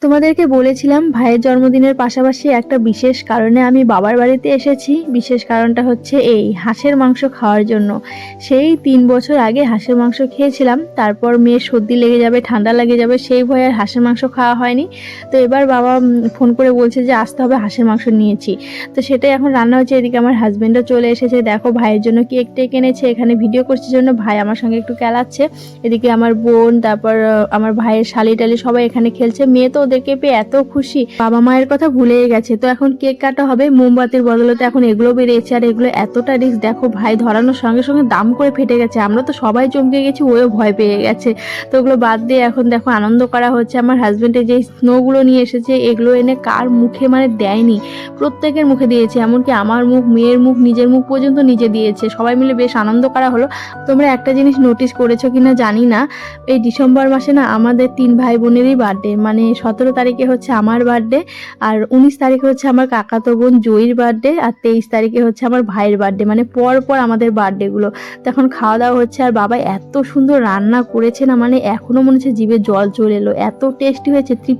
তোমাদেরকে বলেছিলাম ভাইয়ের জন্মদিনের পাশাপাশি একটা বিশেষ কারণে আমি বাবার বাড়িতে এসেছি। বিশেষ কারণটা হচ্ছে এই হাঁসের মাংস খাওয়ার জন্য। সেই ৩ বছর আগে হাঁসের মাংস খেয়েছিলাম, তারপর মেয়ের সর্দি লেগে যাবে, ঠান্ডা লেগে যাবে, সেই ভয়ে আর হাঁসের মাংস খাওয়া হয়নি। তো এবার বাবা ফোন করে বলছে যে আসতে হবে, হাঁসের মাংস নিয়েছি। তো সেটাই এখন রান্না হচ্ছে। এদিকে আমার হাজবেন্ডও চলে এসেছে, দেখো ভাইয়ের জন্য কেক টেক এনেছে, এখানে ভিডিও করছে জন্য ভাই আমার সঙ্গে একটু খেলাচ্ছে। এদিকে আমার বোন, তারপর আমার ভাইয়ের শালি টালি সবাই এখানে খেলছে। মেয়ে তো ওদেরকে পেয়ে এত খুশি, বাবা মায়ের কথা ভুলেই গেছে। তো এখন কেক কাটা হবে, মোমবাতির বদলতে এখন এগুলো বেরিয়েছে। আর এগুলো এতটা রিস্ক, দেখো ভাই ধরানোর সঙ্গে সঙ্গে দাম করে ফেটে গেছে। আমরা তো সবাই চমকে গেছি, ওও ভয় পেয়ে গেছে। তো ওগুলো বাদ দিয়ে এখন দেখো আনন্দ করা হচ্ছে। আমার হাজবেন্ডের যে স্নোগুলো নিয়ে এসেছে, এগুলো এনে কার মুখে মানে দেয়নি, প্রত্যেকের মুখে দিয়েছে। এমনকি আমার মুখ, মেয়ের মুখ, নিজের মুখ পর্যন্ত নিজে দিয়েছে। সবাই মিলে বেশ আনন্দ করা হলো। তোমরা একটা জিনিস নোটিস করেছো কিনা জানি না, এই ডিসেম্বর মাসে না আমাদের ৩ ভাই বোনেরই বার্থডে। মানে ১৭ তারিখে হচ্ছে আমার বার্থডে, আর ১৯ তারিখে হচ্ছে আমার কাকাতো বোন জয়ীর বার্থডে, আর ২৩ তারিখে হচ্ছে আমার ভাইয়ের বার্থডে। মানে পর পর আমাদের বার্থডেগুলো। তো এখন খাওয়া দাওয়া হচ্ছে, আর বাবা এত সুন্দর রান্না করেছে না, মানে এখনো মনে হচ্ছে জিভে জল চলে এলো, এত টেস্টি হয়েছে, তৃপ্তি